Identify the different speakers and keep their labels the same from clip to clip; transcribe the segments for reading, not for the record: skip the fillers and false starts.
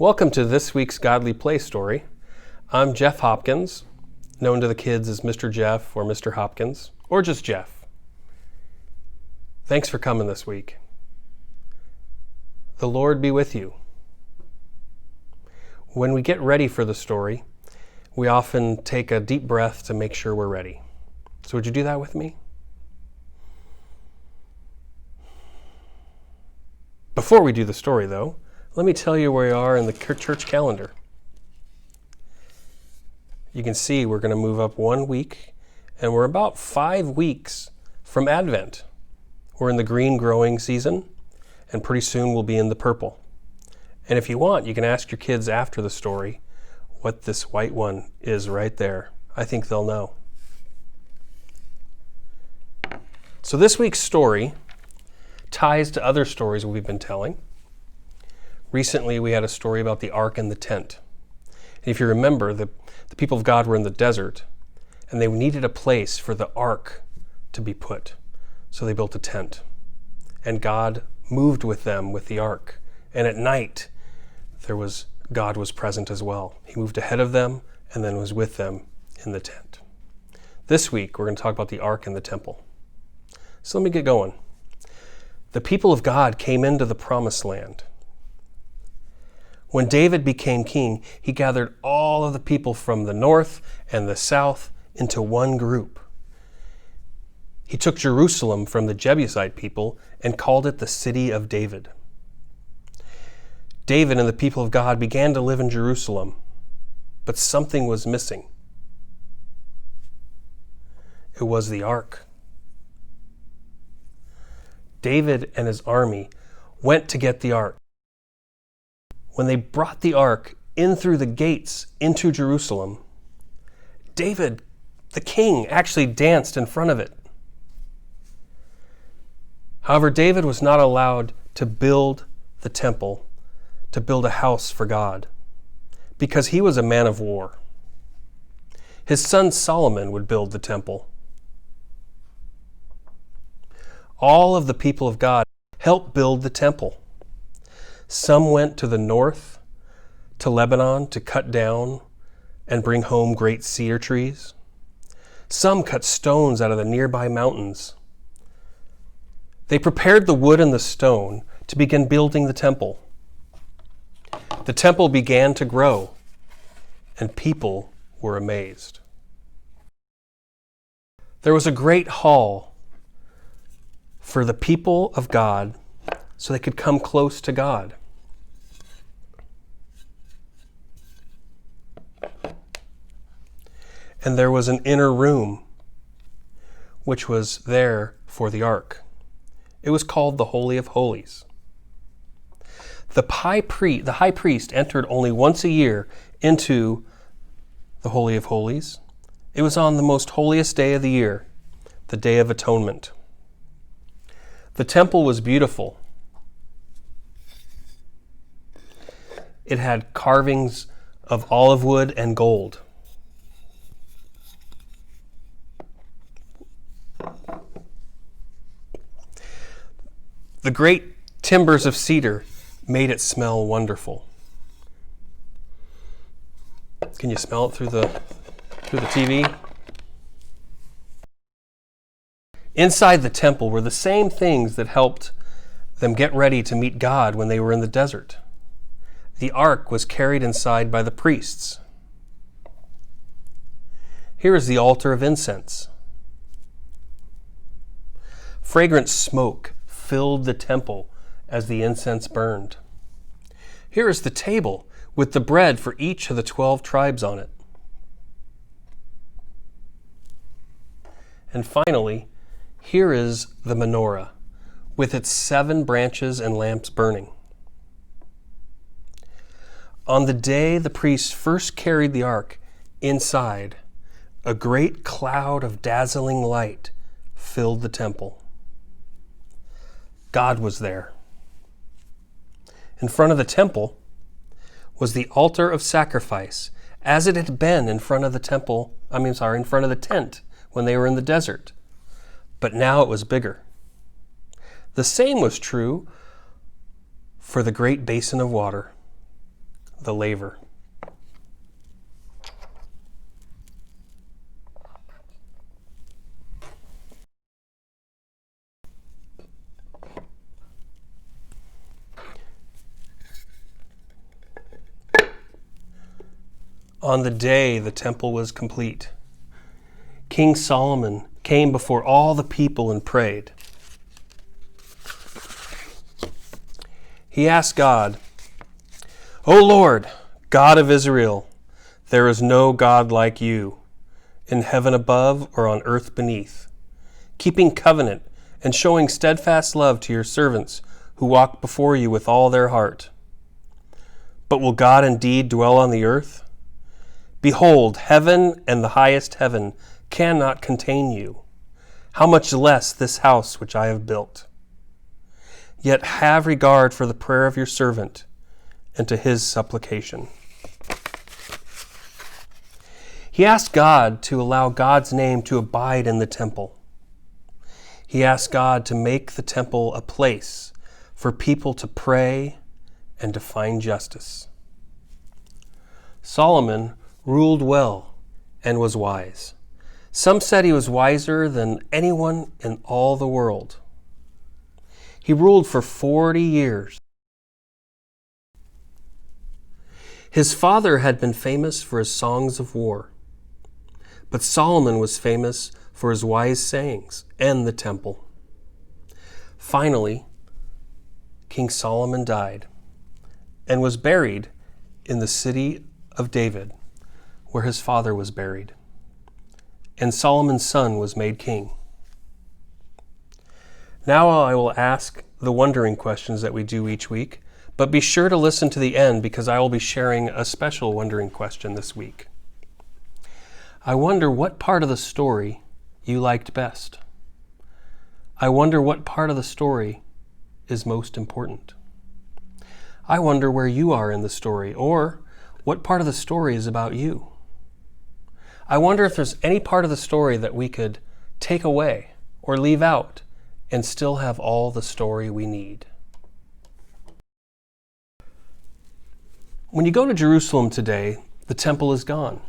Speaker 1: Welcome to this week's Godly Play Story. I'm Jeff Hopkins, known to the kids as Mr. Jeff or Mr. Hopkins, or just Jeff. Thanks for coming this week. The Lord be with you. When we get ready for the story, we often take a deep breath to make sure we're ready. So would you do that with me? Before we do the story, though, let me tell you where we are in the church calendar. You can see we're going to move up 1 week, and we're about 5 weeks from Advent. We're in the green growing season, and pretty soon we'll be in the purple. And if you want, you can ask your kids after the story what this white one is right there. I think they'll know. So this week's story ties to other stories we've been telling. Recently, we had a story about the ark and the tent. And if you remember, the people of God were in the desert, and they needed a place for the ark to be put. So they built a tent. And God moved with them with the ark. And at night, God was present as well. He moved ahead of them and then was with them in the tent. This week, we're going to talk about the ark and the temple. So let me get going. The people of God came into the promised land. When David became king, he gathered all of the people from the north and the south into one group. He took Jerusalem from the Jebusite people and called it the city of David. David and the people of God began to live in Jerusalem, but something was missing. It was the ark. David and his army went to get the ark. When they brought the ark in through the gates into Jerusalem, David, the king, actually danced in front of it. However, David was not allowed to build the temple, to build a house for God, because he was a man of war. His son Solomon would build the temple. All of the people of God helped build the temple. Some went to the north, to Lebanon, to cut down and bring home great cedar trees. Some cut stones out of the nearby mountains. They prepared the wood and the stone to begin building the temple. The temple began to grow, and people were amazed. There was a great hall for the people of God so they could come close to God. And there was an inner room which was there for the ark. It was called the Holy of Holies. The high priest entered only once a year into the Holy of Holies. It was on the most holiest day of the year, the Day of Atonement. The temple was beautiful. It had carvings of olive wood and gold. The great timbers of cedar made it smell wonderful. Can you smell it through the TV? Inside the temple were the same things that helped them get ready to meet God when they were in the desert. The ark was carried inside by the priests. Here is the altar of incense. Fragrant smoke filled the temple as the incense burned. Here is the table with the bread for each of the 12 tribes on it. And finally, here is the menorah with its 7 branches and lamps burning. On the day the priests first carried the ark inside, a great cloud of dazzling light filled the temple. God was there. In front of the temple was the altar of sacrifice, as it had been in front of the tent when they were in the desert. But now it was bigger. The same was true for the great basin of water. the laver. On the day the temple was complete, King Solomon came before all the people and prayed. He asked God, "O Lord, God of Israel, there is no God like you, in heaven above or on earth beneath, keeping covenant and showing steadfast love to your servants who walk before you with all their heart. But will God indeed dwell on the earth? Behold, heaven and the highest heaven cannot contain you. How much less this house which I have built? Yet have regard for the prayer of your servant and to his supplication." He asked God to allow God's name to abide in the temple. He asked God to make the temple a place for people to pray and to find justice. Solomon ruled well and was wise. Some said he was wiser than anyone in all the world. He ruled for 40 years. His father had been famous for his songs of war, but Solomon was famous for his wise sayings and the temple. Finally, King Solomon died and was buried in the city of David, where his father was buried. And Solomon's son was made king. Now I will ask the wondering questions that we do each week, but be sure to listen to the end because I will be sharing a special wondering question this week. I wonder what part of the story you liked best. I wonder what part of the story is most important. I wonder where you are in the story, or what part of the story is about you. I wonder if there's any part of the story that we could take away or leave out and still have all the story we need. When you go to Jerusalem today, the temple is gone.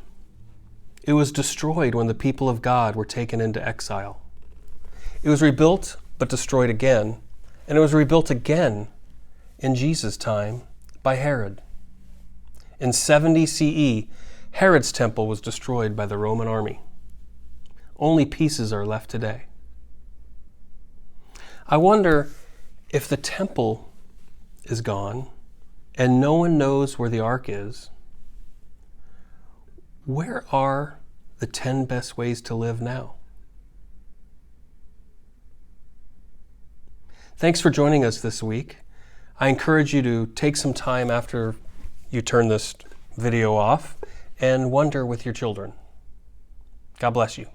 Speaker 1: It was destroyed when the people of God were taken into exile. It was rebuilt but destroyed again, and it was rebuilt again in Jesus' time by Herod. In 70 CE, Herod's temple was destroyed by the Roman army. Only pieces are left today. I wonder if the temple is gone and no one knows where the ark is, where are the 10 best ways to live now? Thanks for joining us this week. I encourage you to take some time after you turn this video off and wonder with your children. God bless you.